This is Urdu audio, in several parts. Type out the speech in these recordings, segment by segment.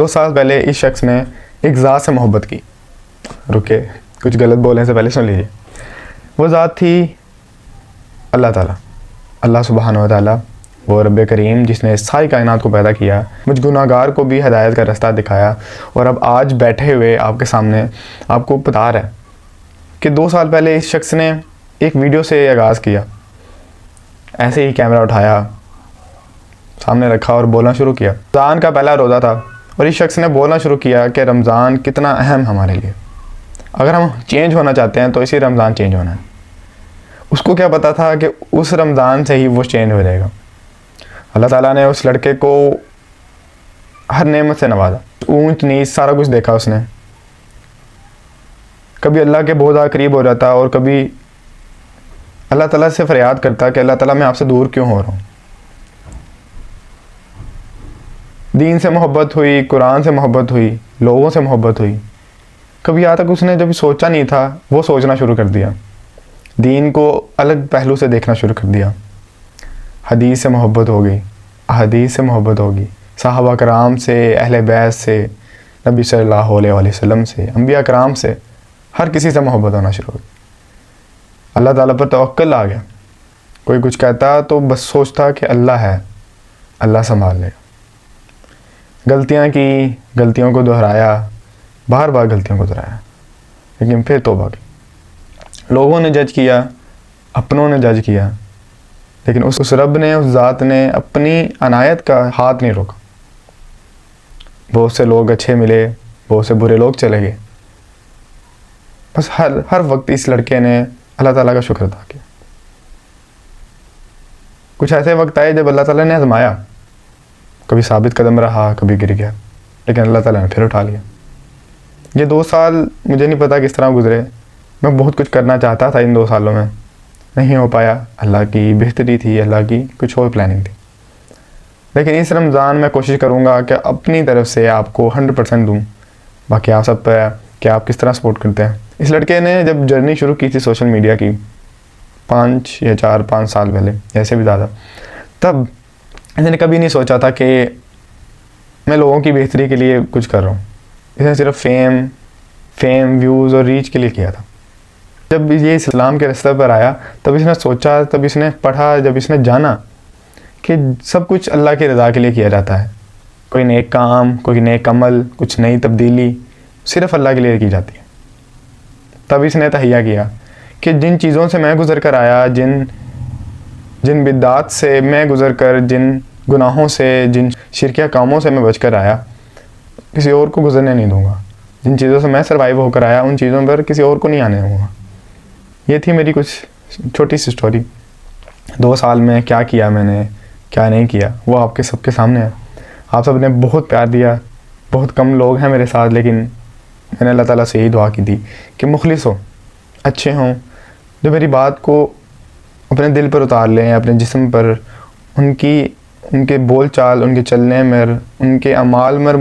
2 سال پہلے اس شخص نے ایک ذات سے محبت کی. رکے کچھ غلط بولنے سے پہلے سن لیجیے. وہ ذات تھی اللہ تعالیٰ, اللہ سبحانہ و تعالیٰ, وہ رب کریم جس نے ساری کائنات کو پیدا کیا, مجھ گناہ گار کو بھی ہدایت کا رستہ دکھایا, اور اب آج بیٹھے ہوئے آپ کے سامنے آپ کو بتا رہا ہے کہ 2 سال پہلے اس شخص نے ایک ویڈیو سے آغاز کیا. ایسے ہی کیمرہ اٹھایا, سامنے رکھا اور بولنا شروع کیا. رمضان کا پہلا روزہ تھا اور اس شخص نے بولنا شروع کیا کہ رمضان کتنا اہم ہمارے لیے, اگر ہم چینج ہونا چاہتے ہیں تو اسی رمضان چینج ہونا ہے. اس کو کیا پتا تھا کہ اس رمضان سے ہی وہ چینج ہو جائے گا. اللہ تعالیٰ نے اس لڑکے کو ہر نعمت سے نوازا, اونچ نیچ سارا کچھ دیکھا اس نے. کبھی اللہ کے بہت زیادہ قریب ہو جاتا اور کبھی اللہ تعالیٰ سے فریاد کرتا کہ اللہ تعالیٰ میں آپ سے دور کیوں ہو رہا ہوں. دین سے محبت ہوئی, قرآن سے محبت ہوئی, لوگوں سے محبت ہوئی. کبھی یہاں تک اس نے جب سوچا نہیں تھا وہ سوچنا شروع کر دیا, دین کو الگ پہلو سے دیکھنا شروع کر دیا. حدیث سے محبت ہو گئی, احادیث سے محبت ہوگی, صحابہ کرام سے, اہل بیت سے, نبی صلی اللہ علیہ وسلم سے, انبیاء کرام سے, ہر کسی سے محبت ہونا شروع ہو گئی. اللہ تعالیٰ پر توکل آ گیا. کوئی کچھ کہتا تو بس سوچتا کہ اللہ ہے, اللہ سنبھال لے گا. غلطیاں کی, غلطیوں کو دہرایا, بار بار غلطیوں کو دہرایا, لیکن پھر توبہ کی. لوگوں نے جج کیا, اپنوں نے جج کیا, لیکن اس رب نے, اس ذات نے اپنی عنایت کا ہاتھ نہیں روکا. بہت سے لوگ اچھے ملے, بہت سے برے لوگ چلے گئے. بس ہر وقت اس لڑکے نے اللہ تعالیٰ کا شکر ادا کیا. کچھ ایسے وقت آئے جب اللہ تعالیٰ نے آزمایا, کبھی ثابت قدم رہا, کبھی گر گیا, لیکن اللہ تعالیٰ نے پھر اٹھا لیا. یہ 2 سال مجھے نہیں پتا کس طرح گزرے. میں بہت کچھ کرنا چاہتا تھا ان 2 سالوں میں, نہیں ہو پایا. اللہ کی بہتری تھی, اللہ کی کچھ اور پلاننگ تھی. لیکن اس رمضان میں کوشش کروں گا کہ اپنی طرف سے آپ کو 100% دوں. باقی آپ سب پہ کہ آپ کس طرح سپورٹ کرتے ہیں. اس لڑکے نے جب جرنی شروع کی تھی سوشل میڈیا کی 5 یا 4-5 سال پہلے, ایسے بھی زیادہ, تب اس نے کبھی نہیں سوچا تھا کہ میں لوگوں کی بہتری کے لیے کچھ کر رہا ہوں. اس نے صرف فیم ویوز اور ریچ کے لیے کیا تھا. جب یہ اسلام کے راستے پر آیا تب اس نے سوچا, تب اس نے پڑھا, جب اس نے جانا کہ سب کچھ اللہ کی رضا کے لیے کیا جاتا ہے. کوئی نیک کام, کوئی نیک عمل, کچھ نئی تبدیلی صرف اللہ کے لیے کی جاتی ہے. تب اس نے تہیہ کیا کہ جن چیزوں سے میں گزر کر آیا, جن بدعات سے میں گزر کر, جن گناہوں سے, جن شرکیہ کاموں سے میں بچ کر آیا, کسی اور کو گزرنے نہیں دوں گا. جن چیزوں سے میں سروائیو ہو کر آیا ان چیزوں پر کسی اور کو نہیں آنے دوں گا. یہ تھی میری کچھ چھوٹی سی سٹوری. 2 سال میں کیا کیا میں نے, کیا نہیں کیا, وہ آپ کے سب کے سامنے ہے. آپ سب نے بہت پیار دیا. بہت کم لوگ ہیں میرے ساتھ, لیکن میں نے اللہ تعالیٰ سے یہی دعا کی تھی کہ مخلص ہوں, اچھے ہوں, جو میری بات کو اپنے دل پر اتار لیں, اپنے جسم پر, ان کے بول چال, ان کے چلنے میں, ان کے اعمال میں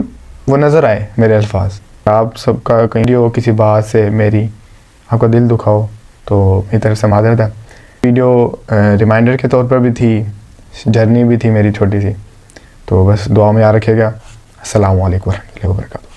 وہ نظر آئے میرے الفاظ. آپ سب کا کہیں ہو کسی بات سے میری آپ کا دل دکھا ہو تو میری طرف سے معذرت ہے. ویڈیو ریمائنڈر کے طور پر بھی تھی, جرنی بھی تھی میری چھوٹی سی. تو بس دعا میں یاد رکھیے گا. السلام علیکم ورحمۃ اللہ وبرکاتہ.